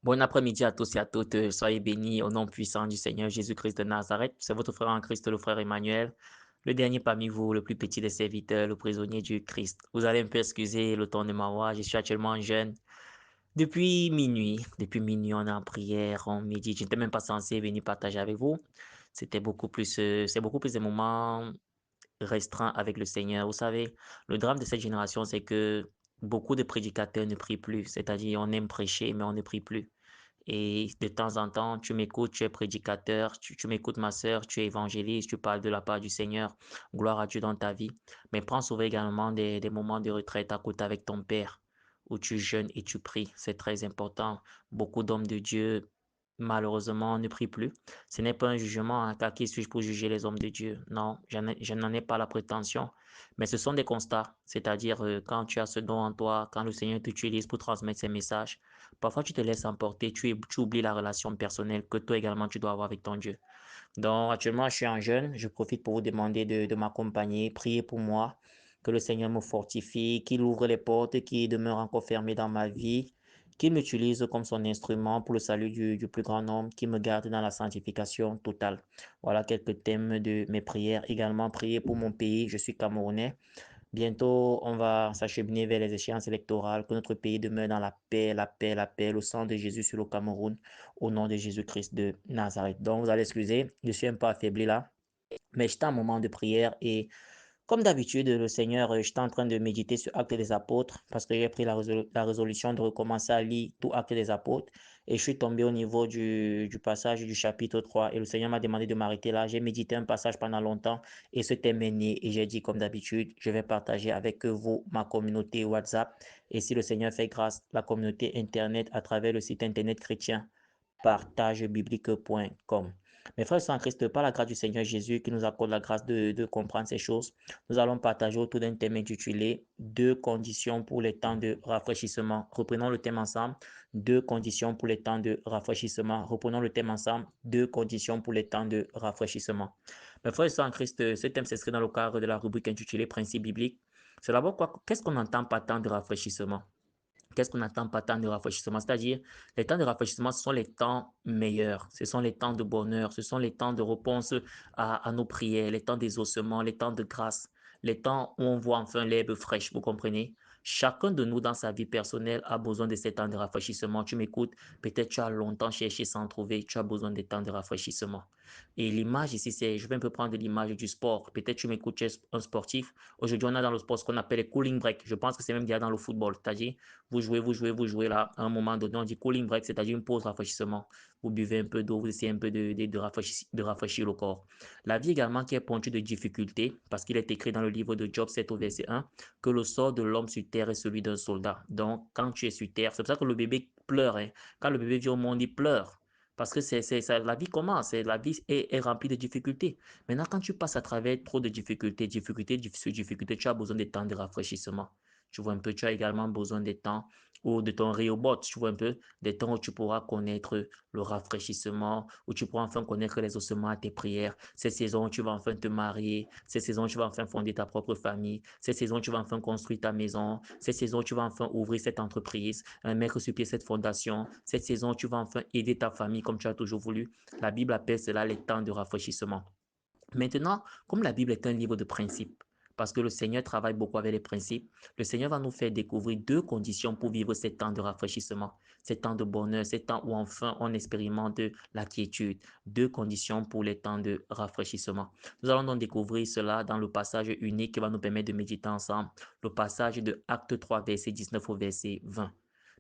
Bon après-midi à tous et à toutes. Soyez bénis au nom puissant du Seigneur Jésus-Christ de Nazareth. C'est votre frère en Christ, le frère Emmanuel, le dernier parmi vous, le plus petit des serviteurs, le prisonnier du Christ. Vous allez un peu excuser le ton de ma voix. Je suis actuellement en jeûne depuis minuit. Depuis minuit, on est en prière, on médite. Je n'étais même pas censé venir partager avec vous. C'est beaucoup plus des moments restreints avec le Seigneur. Vous savez, le drame de cette génération, c'est que beaucoup de prédicateurs ne prient plus. C'est-à-dire, on aime prêcher, mais on ne prie plus. Et de temps en temps, tu m'écoutes, tu es prédicateur, tu m'écoutes ma sœur, tu es évangéliste, tu parles de la part du Seigneur, gloire à Dieu dans ta vie. Mais prends souvent également des moments de retraite à côté avec ton Père, où tu jeûnes et tu pries. C'est très important. Beaucoup d'hommes de Dieu, malheureusement, ne prient plus. Ce n'est pas un jugement, hein, car qui suis-je pour juger les hommes de Dieu? Non, je n'en ai pas la prétention. Mais ce sont des constats, c'est-à-dire quand tu as ce don en toi, quand le Seigneur t'utilise pour transmettre ses messages, parfois, tu te laisses emporter, tu oublies la relation personnelle que toi également tu dois avoir avec ton Dieu. Donc, actuellement, je suis en jeûne. Je profite pour vous demander de m'accompagner, prier pour moi, que le Seigneur me fortifie, qu'il ouvre les portes qui demeurent encore fermées dans ma vie, qu'il m'utilise comme son instrument pour le salut du plus grand nombre, qu'il me garde dans la sanctification totale. Voilà quelques thèmes de mes prières. Également, prier pour mon pays. Je suis camerounais. Bientôt, on va s'acheminer vers les échéances électorales, que notre pays demeure dans la paix, la paix, la paix, le sang de Jésus sur le Cameroun, au nom de Jésus-Christ de Nazareth. Donc, vous allez excuser, je suis un peu affaibli là, mais j'étais en moment de prière et comme d'habitude, le Seigneur, j'étais en train de méditer sur Actes des Apôtres parce que j'ai pris la résolution de recommencer à lire tout Actes des Apôtres et je suis tombé au niveau du passage du chapitre 3 et le Seigneur m'a demandé de m'arrêter là. J'ai médité un passage pendant longtemps et ce terminé et j'ai dit comme d'habitude, je vais partager avec vous ma communauté WhatsApp et si le Seigneur fait grâce, la communauté Internet à travers le site Internet chrétien partagebiblique.com. Mes frères et en Christ, par la grâce du Seigneur Jésus qui nous accorde la grâce de comprendre ces choses, nous allons partager autour d'un thème intitulé Deux conditions pour les temps de rafraîchissement. Reprenons le thème ensemble. Deux conditions pour les temps de rafraîchissement. Reprenons le thème ensemble. Deux conditions pour les temps de rafraîchissement. Mes frères et en Christ, ce thème s'inscrit dans le cadre de la rubrique intitulée Principes bibliques. C'est d'abord quoi? Qu'est-ce qu'on entend par temps de rafraîchissement? Qu'est-ce qu'on attend par temps de rafraîchissement? C'est-à-dire, les temps de rafraîchissement, ce sont les temps meilleurs, ce sont les temps de bonheur, ce sont les temps de réponse à nos prières, les temps d'exaucement, les temps de grâce, les temps où on voit enfin l'herbe fraîche, vous comprenez? Chacun de nous dans sa vie personnelle a besoin de ces temps de rafraîchissement. Tu m'écoutes, peut-être tu as longtemps cherché sans trouver, tu as besoin de temps de rafraîchissement. Et l'image ici, c'est, je vais un peu prendre l'image du sport. Peut-être tu m'écoutes, tu es un sportif. Aujourd'hui, on a dans le sport ce qu'on appelle les cooling breaks. Je pense que c'est même déjà dans le football. C'est-à-dire, vous jouez là. À un moment donné, on dit cooling break, c'est-à-dire une pause rafraîchissement. Vous buvez un peu d'eau, vous essayez un peu de rafraîchir le corps. La vie également qui est ponctuée de difficultés, parce qu'il est écrit dans le livre de Job 7 au verset 1, que le sort de l'homme sur terre est celui d'un soldat. Donc, quand tu es sur terre, c'est pour ça que le bébé pleure, hein. Quand le bébé vient au monde, il pleure. Parce que la vie commence, la vie est remplie de difficultés. Maintenant, quand tu passes à travers trop de difficultés, tu as besoin de temps de rafraîchissement. Tu vois un peu, tu as également besoin des temps ou de ton Rehoboth, tu vois un peu, des temps où tu pourras connaître le rafraîchissement, où tu pourras enfin connaître les ossements à tes prières. Ces saisons où tu vas enfin te marier, ces saisons où tu vas enfin fonder ta propre famille, ces saisons où tu vas enfin construire ta maison, ces saisons où tu vas enfin ouvrir cette entreprise, mettre sur pied cette fondation, cette saison où tu vas enfin aider ta famille comme tu as toujours voulu. La Bible appelle cela les temps de rafraîchissement. Maintenant, comme la Bible est un livre de principes, parce que le Seigneur travaille beaucoup avec les principes, le Seigneur va nous faire découvrir deux conditions pour vivre ces temps de rafraîchissement, ces temps de bonheur, ces temps où enfin on expérimente la quiétude. Deux conditions pour les temps de rafraîchissement. Nous allons donc découvrir cela dans le passage unique qui va nous permettre de méditer ensemble, le passage de Acte 3, verset 19 au verset 20.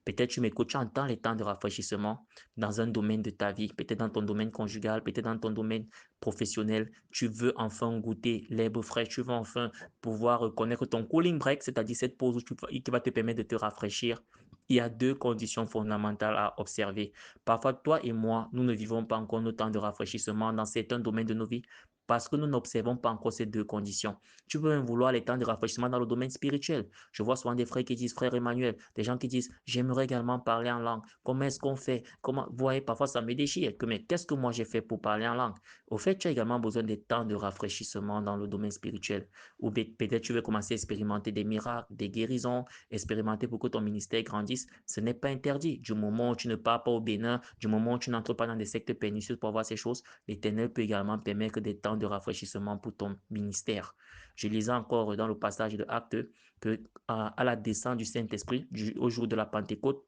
Peut-être tu m'écoutes, tu entends les temps de rafraîchissement dans un domaine de ta vie, peut-être dans ton domaine conjugal, peut-être dans ton domaine professionnel. Tu veux enfin goûter l'herbe fraîche, tu veux enfin pouvoir connaître ton cooling break, c'est-à-dire cette pause qui va te permettre de te rafraîchir. Il y a deux conditions fondamentales à observer. Parfois, toi et moi, nous ne vivons pas encore nos temps de rafraîchissement dans certains domaines de nos vies parce que nous n'observons pas encore ces deux conditions. Tu peux même vouloir les temps de rafraîchissement dans le domaine spirituel. Je vois souvent des frères qui disent, frère Emmanuel, des gens qui disent, j'aimerais également parler en langue. Comment est-ce qu'on fait? Comment? Vous voyez, parfois ça me déchire. Mais qu'est-ce que moi j'ai fait pour parler en langue? Au fait, tu as également besoin des temps de rafraîchissement dans le domaine spirituel. Ou peut-être tu veux commencer à expérimenter des miracles, des guérisons, expérimenter pour que ton ministère grandisse. Ce n'est pas interdit. Du moment où tu ne pars pas au Bénin, du moment où tu n'entres pas dans des sectes pernicieuses pour voir ces choses, l'Éternel peut également permettre des temps de rafraîchissement pour ton ministère. Je lisais encore dans le passage de Actes que à la descente du Saint-Esprit, au jour de la Pentecôte,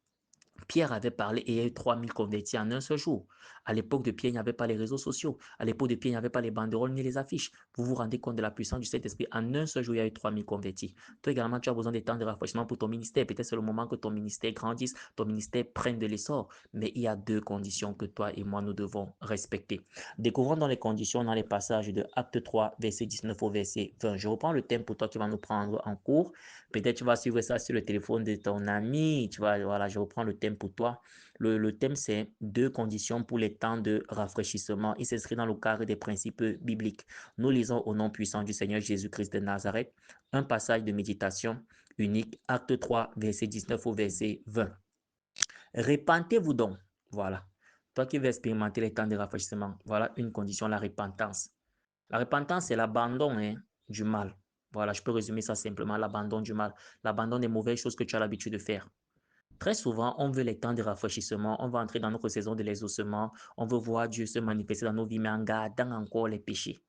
Pierre avait parlé et il y a eu 3000 convertis en un seul jour. À l'époque de Pierre, il n'y avait pas les réseaux sociaux. À l'époque de Pierre, il n'y avait pas les banderoles ni les affiches. Vous vous rendez compte de la puissance du Saint-Esprit. En un seul jour, il y a eu 3000 convertis. Toi également, tu as besoin de temps de rafraîchissement pour ton ministère. Peut-être c'est le moment que ton ministère grandisse, ton ministère prenne de l'essor. Mais il y a deux conditions que toi et moi, nous devons respecter. Découvrons dans les conditions dans les passages de Acte 3, verset 19 au verset 20. Je reprends le thème pour toi qui va nous prendre en cours. Peut-être tu vas suivre ça sur le téléphone de ton ami. Tu vois, voilà, je reprends le thème pour toi. Le thème, c'est deux conditions pour les temps de rafraîchissement. Il s'inscrit dans le cadre des principes bibliques. Nous lisons au nom puissant du Seigneur Jésus-Christ de Nazareth un passage de méditation unique, Acte 3, verset 19 au verset 20. Répentez-vous donc. Voilà. Toi qui veux expérimenter les temps de rafraîchissement, voilà une condition, la repentance. La repentance, c'est l'abandon du mal. Voilà, je peux résumer ça simplement, l'abandon du mal, l'abandon des mauvaises choses que tu as l'habitude de faire. Très souvent, on veut les temps de rafraîchissement, on va entrer dans notre saison de l'exaucement, on veut voir Dieu se manifester dans nos vies, mais en gardant encore les péchés.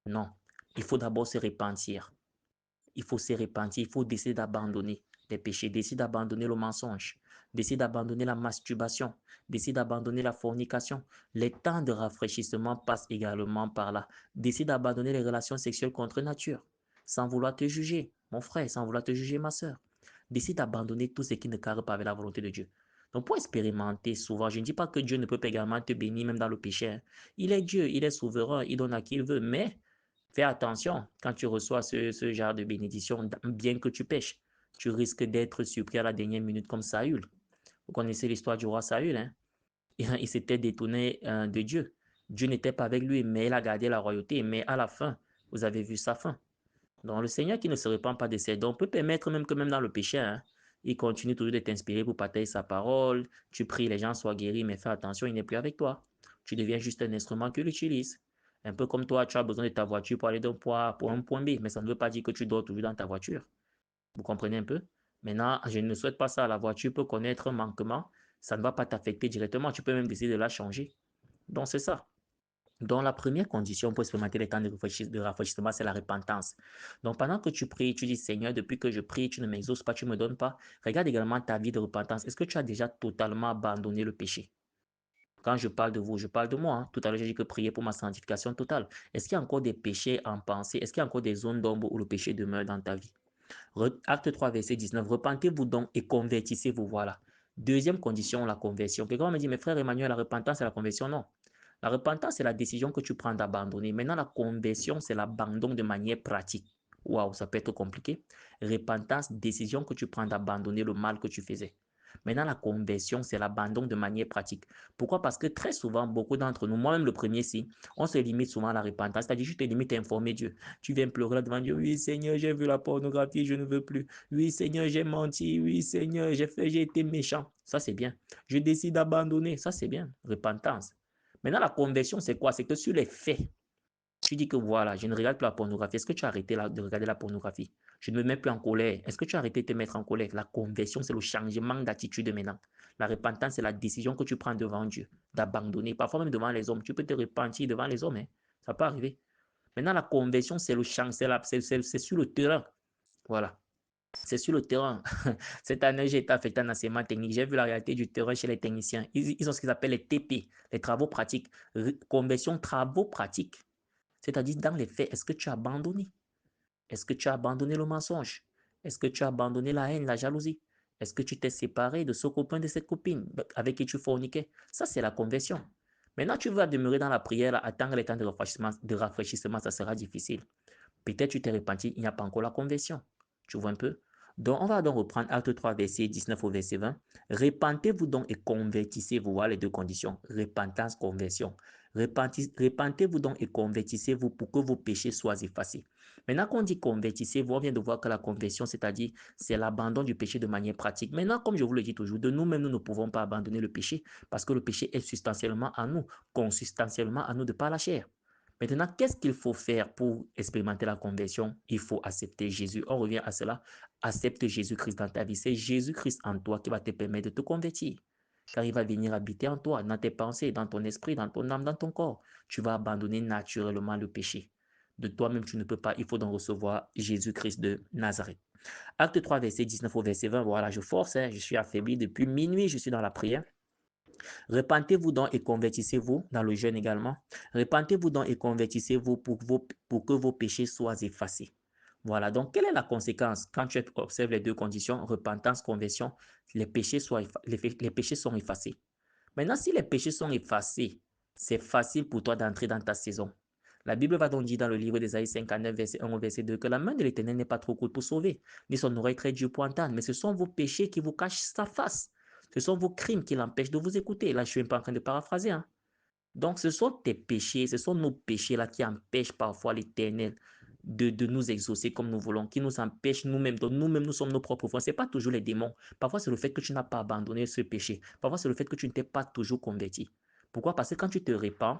Non, il faut d'abord se repentir. Il faut se repentir, il faut décider d'abandonner les péchés, décider d'abandonner le mensonge, décider d'abandonner la masturbation, décider d'abandonner la fornication. Les temps de rafraîchissement passent également par là. Décide d'abandonner les relations sexuelles contre nature, sans vouloir te juger, mon frère, sans vouloir te juger, ma soeur. Décide d'abandonner tout ce qui ne carre pas avec la volonté de Dieu. Donc, pour expérimenter souvent, je ne dis pas que Dieu ne peut pas également te bénir même dans le péché. Hein. Il est Dieu, il est souverain, il donne à qui il veut, mais fais attention quand tu reçois ce genre de bénédiction, bien que tu pêches. Tu risques d'être surpris à la dernière minute comme Saül. Vous connaissez l'histoire du roi Saül, hein? Il s'était détourné de Dieu. Dieu n'était pas avec lui, mais il a gardé la royauté. Mais à la fin, vous avez vu sa fin. Donc le Seigneur qui ne se répand pas de ses dons peut permettre même que même dans le péché, hein, il continue toujours de t'inspirer pour partager sa parole. Tu pries, les gens soient guéris, mais fais attention, il n'est plus avec toi. Tu deviens juste un instrument qu'il utilise. Un peu comme toi, tu as besoin de ta voiture pour aller d'un point A pour un point B, mais ça ne veut pas dire que tu dors toujours dans ta voiture. Vous comprenez un peu? Maintenant, je ne souhaite pas ça. La voiture peut connaître un manquement. Ça ne va pas t'affecter directement. Tu peux même décider de la changer. Donc, c'est ça. Donc, la première condition pour expérimenter les temps de rafraîchissement, c'est la repentance. Donc, pendant que tu pries, tu dis, Seigneur, depuis que je prie, tu ne m'exauces pas, tu ne me donnes pas. Regarde également ta vie de repentance. Est-ce que tu as déjà totalement abandonné le péché? Quand je parle de vous, je parle de moi. Hein. Tout à l'heure, j'ai dit que prier pour ma sanctification totale. Est-ce qu'il y a encore des péchés en pensée? Est-ce qu'il y a encore des zones d'ombre où le péché demeure dans ta vie? Acte 3, verset 19. Repentez-vous donc et convertissez-vous. Voilà. Deuxième condition, la conversion. Quelqu'un me dit, mais frère Emmanuel, la repentance et la conversion, non. La repentance, c'est la décision que tu prends d'abandonner. Maintenant, la conversion, c'est l'abandon de manière pratique. Waouh, ça peut être compliqué. Repentance, décision que tu prends d'abandonner le mal que tu faisais. Maintenant, la conversion, c'est l'abandon de manière pratique. Pourquoi? Parce que très souvent, beaucoup d'entre nous, moi-même le premier, si, on se limite souvent à la repentance, c'est-à-dire tu te limites à informer Dieu. Tu viens pleurer devant Dieu, oui Seigneur, j'ai vu la pornographie, je ne veux plus. Oui Seigneur, j'ai menti. Oui Seigneur, j'ai été méchant. Ça, c'est bien. Je décide d'abandonner. Ça, c'est bien. Repentance. Maintenant, la conversion, c'est quoi? C'est que sur les faits, tu dis que voilà, je ne regarde plus la pornographie. Est-ce que tu as arrêté de regarder la pornographie? Je ne me mets plus en colère. Est-ce que tu as arrêté de te mettre en colère? La conversion, c'est le changement d'attitude maintenant. La repentance, c'est la décision que tu prends devant Dieu, d'abandonner. Parfois même devant les hommes. Tu peux te repentir devant les hommes. Hein. Ça peut arriver. Maintenant, la conversion, c'est le changement, c'est sur le terrain. Voilà. C'est sur le terrain. Cette année, j'ai été affecté en enseignement technique. J'ai vu la réalité du terrain chez les techniciens. Ils ont ce qu'ils appellent les TP, les travaux pratiques. Conversion, travaux pratiques. C'est-à-dire, dans les faits, est-ce que tu as abandonné? Est-ce que tu as abandonné le mensonge? Est-ce que tu as abandonné la haine, la jalousie? Est-ce que tu t'es séparé de ce copain, de cette copine avec qui tu forniquais? Ça, c'est la conversion. Maintenant, tu vas demeurer dans la prière, attendre les temps de rafraîchissement, ça sera difficile. Peut-être tu t'es repenti, il n'y a pas encore la conversion. Tu vois un peu? Donc, on va donc reprendre Acte 3, verset 19 au verset 20. Repentez-vous donc et convertissez-vous. Voilà les deux conditions. Repentance, conversion. Repentez-vous donc et convertissez-vous pour que vos péchés soient effacés. Maintenant qu'on dit convertissez-vous, on vient de voir que la conversion, c'est-à-dire c'est l'abandon du péché de manière pratique. Maintenant, comme je vous le dis toujours, de nous-mêmes, nous ne pouvons pas abandonner le péché parce que le péché est substantiellement à nous, consubstantiellement à nous de par la chair. Maintenant, qu'est-ce qu'il faut faire pour expérimenter la conversion? Il faut accepter Jésus. On revient à cela. Accepte Jésus-Christ dans ta vie. C'est Jésus-Christ en toi qui va te permettre de te convertir. Car il va venir habiter en toi, dans tes pensées, dans ton esprit, dans ton âme, dans ton corps. Tu vas abandonner naturellement le péché. De toi-même, tu ne peux pas. Il faut donc recevoir Jésus-Christ de Nazareth. Acte 3, verset 19 au verset 20. Voilà, je force, je suis affaibli depuis minuit, je suis dans la prière. Repentez-vous donc et convertissez-vous dans le jeûne également. Repentez-vous donc et convertissez-vous pour que vos péchés soient effacés. Voilà, donc quelle est la conséquence quand tu observes les deux conditions, repentance, conversion, les péchés sont effacés. Maintenant, si les péchés sont effacés, c'est facile pour toi d'entrer dans ta saison. La Bible va donc dire dans le livre d'Ésaïe 59, verset 1 au verset 2, que la main de l'Éternel n'est pas trop courte pour sauver, ni son oreille très dure pour entendre, mais ce sont vos péchés qui vous cachent sa face. Ce sont vos crimes qui l'empêchent de vous écouter. Là, je ne suis pas en train de paraphraser. Hein. Donc, ce sont tes péchés, ce sont nos péchés là qui empêchent parfois l'Éternel de nous exaucer comme nous voulons, qui nous empêchent nous-mêmes. Donc, nous-mêmes, nous sommes nos propres frères. Ce n'est pas toujours les démons. Parfois, c'est le fait que tu n'as pas abandonné ce péché. Parfois, c'est le fait que tu ne t'es pas toujours converti. Pourquoi? Parce que quand tu te répands,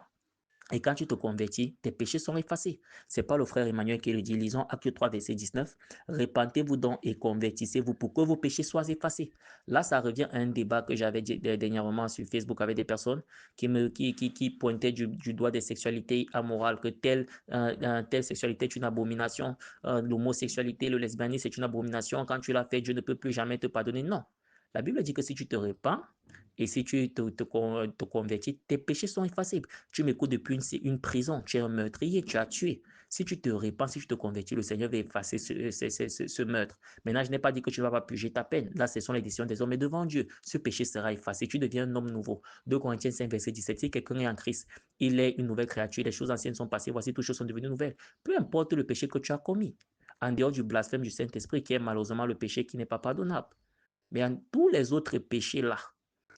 et quand tu te convertis, tes péchés sont effacés. C'est pas le frère Emmanuel qui le dit. Lisons Acte 3, verset 19. Repentez-vous donc et convertissez-vous pour que vos péchés soient effacés. Là, ça revient à un débat que j'avais dernièrement sur Facebook avec des personnes qui pointaient du doigt des sexualités amorales, que telle sexualité est une abomination, l'homosexualité, le lesbianisme c'est une abomination. Quand tu l'as fait, Dieu ne peut plus jamais te pardonner. Non. La Bible dit que si tu te repens, et si tu te convertis, tes péchés sont effacés. Tu m'écoutes depuis une prison, tu es un meurtrier, tu as tué. Si tu te répands, si tu te convertis, le Seigneur va effacer ce meurtre. Maintenant, je n'ai pas dit que tu ne vas pas purger ta peine. Là, ce sont les décisions des hommes et devant Dieu. Ce péché sera effacé. Tu deviens un homme nouveau. 2 Corinthiens 5, verset 17. Si quelqu'un est en Christ, il est une nouvelle créature. Les choses anciennes sont passées. Voici, toutes choses sont devenues nouvelles. Peu importe le péché que tu as commis. En dehors du blasphème du Saint-Esprit, qui est malheureusement le péché qui n'est pas pardonnable. Mais en tous les autres péchés-là,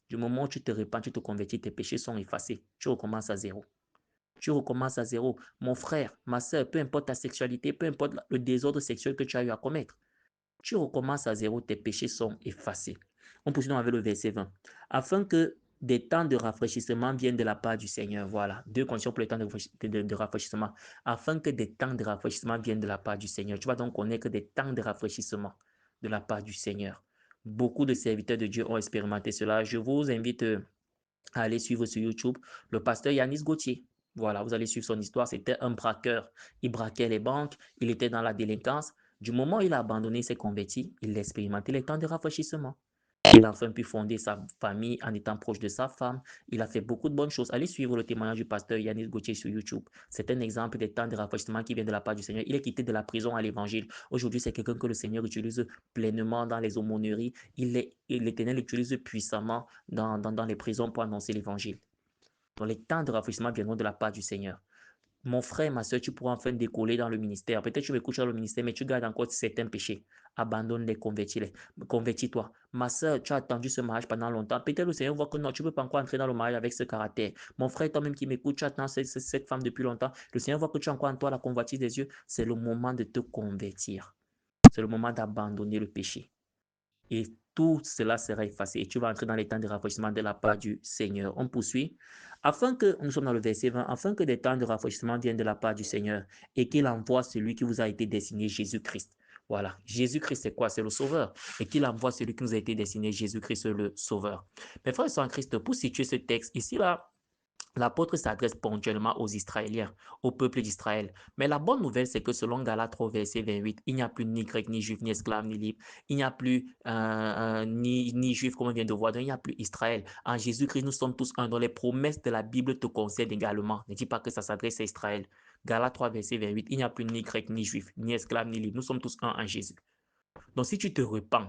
du moment où tu te répands, tu te convertis, tes péchés sont effacés. Tu recommences à zéro. Tu recommences à zéro. Mon frère, ma soeur, peu importe ta sexualité, peu importe le désordre sexuel que tu as eu à commettre, tu recommences à zéro, tes péchés sont effacés. On poursuit donc avec le verset 20. Afin que des temps de rafraîchissement viennent de la part du Seigneur. Voilà, deux conditions pour les temps de rafraîchissement. Afin que des temps de rafraîchissement viennent de la part du Seigneur. Tu vas donc connaître que des temps de rafraîchissement de la part du Seigneur. Beaucoup de serviteurs de Dieu ont expérimenté cela. Je vous invite à aller suivre sur YouTube le pasteur Yanis Gauthier. Voilà, vous allez suivre son histoire. C'était un braqueur. Il braquait les banques, il était dans la délinquance. Du moment où il a abandonné, il s'est converti, il a expérimenté les temps de rafraîchissement. Il a enfin pu fonder sa famille en étant proche de sa femme. Il a fait beaucoup de bonnes choses. Allez suivre le témoignage du pasteur Yanis Gauthier sur YouTube. C'est un exemple des temps de rafraîchissement qui vient de la part du Seigneur. Il est quitté de la prison à l'évangile. Aujourd'hui, c'est quelqu'un que le Seigneur utilise pleinement dans les aumôneries. L'Éternel l'utilise puissamment dans les prisons pour annoncer l'évangile. Donc, les temps de rafraîchissement viendront de la part du Seigneur. Mon frère, ma soeur, tu pourras enfin décoller dans le ministère. Peut-être tu m'écoutes dans le ministère, mais tu gardes encore certains péchés. Abandonne-les, convertis-les. Convertis-toi. Ma soeur, tu as attendu ce mariage pendant longtemps. Peut-être le Seigneur voit que non, tu ne peux pas encore entrer dans le mariage avec ce caractère. Mon frère, toi-même qui m'écoutes, tu attends cette femme depuis longtemps. Le Seigneur voit que tu as encore en toi la convoitise des yeux. C'est le moment de te convertir. C'est le moment d'abandonner le péché. Et tout cela sera effacé et tu vas entrer dans les temps de rafraîchissement de la part du Seigneur. On poursuit. Afin que, nous sommes dans le verset 20, afin que des temps de rafraîchissement viennent de la part du Seigneur et qu'il envoie celui qui vous a été destiné, Jésus-Christ. Voilà. Jésus-Christ, c'est quoi? C'est le Sauveur. Et qu'il envoie celui qui nous a été destiné, Jésus-Christ, le Sauveur. Mes frères et sœurs en Christ, pour situer ce texte, ici, là, l'apôtre s'adresse ponctuellement aux Israéliens, au peuple d'Israël. Mais la bonne nouvelle, c'est que selon Galates 3, verset 28, il n'y a plus ni grec, ni juif, ni esclave, ni libre. Il n'y a plus ni juif, comme on vient de voir. Donc, il n'y a plus Israël. En Jésus-Christ, nous sommes tous un. Dont les promesses de la Bible te concernent également. Ne dis pas que ça s'adresse à Israël. Galates 3, verset 28, il n'y a plus ni grec, ni juif, ni esclave, ni libre. Nous sommes tous un en Jésus. Donc, si tu te repens,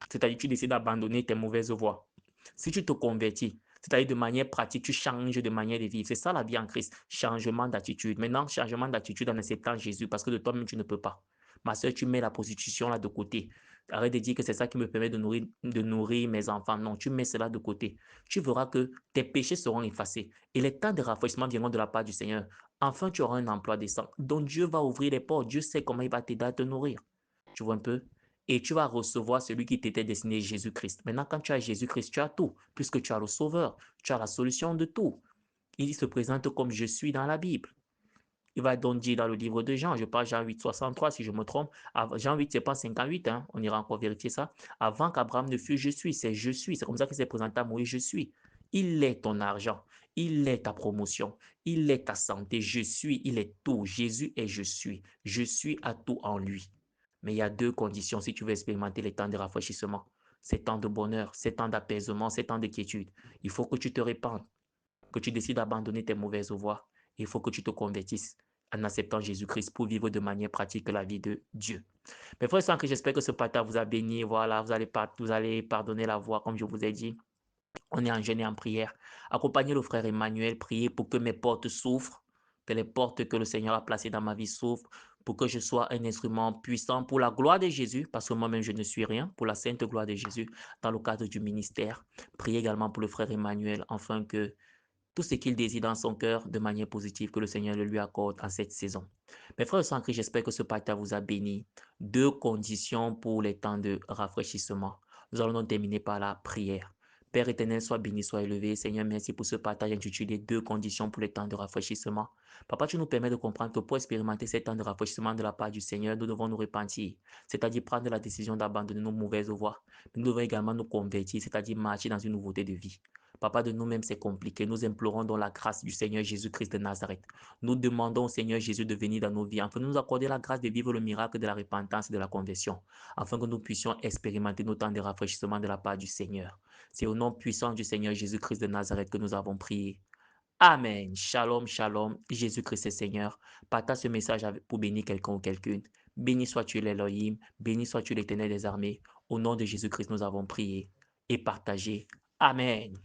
c'est-à-dire que tu décides d'abandonner tes mauvaises voies, si tu te convertis, c'est-à-dire de manière pratique, tu changes de manière de vivre. C'est ça la vie en Christ. Changement d'attitude. Maintenant, changement d'attitude en acceptant Jésus parce que de toi-même, tu ne peux pas. Ma soeur, tu mets la prostitution là de côté. Arrête de dire que c'est ça qui me permet de nourrir mes enfants. Non, tu mets cela de côté. Tu verras que tes péchés seront effacés et les temps de rafraîchissement viendront de la part du Seigneur. Enfin, tu auras un emploi décent. Donc, Dieu va ouvrir les portes. Dieu sait comment il va t'aider à te nourrir. Tu vois un peu? Et tu vas recevoir celui qui t'était destiné, Jésus-Christ. Maintenant, quand tu as Jésus-Christ, tu as tout, puisque tu as le Sauveur. Tu as la solution de tout. Il se présente comme je suis dans la Bible. Il va donc dire dans le livre de Jean, je parle Jean 8, 63 si je me trompe. Jean 8, c'est pas 58, hein, on ira encore vérifier ça. Avant qu'Abraham ne fût je suis, c'est je suis. C'est comme ça qu'il s'est présenté à Moïse, je suis. Il est ton argent, il est ta promotion, il est ta santé, je suis, il est tout. Jésus est je suis. Je suis à tout en lui. Mais il y a deux conditions si tu veux expérimenter les temps de rafraîchissement. Ces temps de bonheur, ces temps d'apaisement, ces temps de quiétude. Il faut que tu te répandes, que tu décides d'abandonner tes mauvaises voies. Il faut que tu te convertisses en acceptant Jésus-Christ pour vivre de manière pratique la vie de Dieu. Mes frères et sœurs, j'espère que ce partage vous a béni. Voilà, vous allez pardonner la voix, comme je vous ai dit. On est en jeûne et en prière. Accompagnez le frère Emmanuel, priez pour que mes portes s'ouvrent, que les portes que le Seigneur a placées dans ma vie s'ouvrent, pour que je sois un instrument puissant pour la gloire de Jésus, parce que moi-même je ne suis rien, pour la sainte gloire de Jésus, dans le cadre du ministère. Priez également pour le frère Emmanuel, afin que tout ce qu'il désire dans son cœur de manière positive, que le Seigneur le lui accorde en cette saison. Mes frères et sœurs en Christ, j'espère que ce partage vous a béni. Deux conditions pour les temps de rafraîchissement. Nous allons donc terminer par la prière. Père éternel, sois béni, sois élevé. Seigneur, merci pour ce partage intitulé Deux conditions pour les temps de rafraîchissement. Papa, tu nous permets de comprendre que pour expérimenter ces temps de rafraîchissement de la part du Seigneur, nous devons nous repentir, c'est-à-dire prendre la décision d'abandonner nos mauvaises voies. Nous devons également nous convertir, c'est-à-dire marcher dans une nouveauté de vie. Papa, de nous-mêmes, c'est compliqué. Nous implorons dans la grâce du Seigneur Jésus-Christ de Nazareth. Nous demandons au Seigneur Jésus de venir dans nos vies, afin de nous accorder la grâce de vivre le miracle de la repentance et de la conversion, afin que nous puissions expérimenter nos temps de rafraîchissement de la part du Seigneur. C'est au nom puissant du Seigneur Jésus-Christ de Nazareth que nous avons prié. Amen. Shalom, shalom. Jésus-Christ est Seigneur. Partage ce message pour bénir quelqu'un ou quelqu'une. Béni sois-tu l'Elohim. Béni sois-tu l'Éternel des armées. Au nom de Jésus-Christ, nous avons prié et partagé. Amen.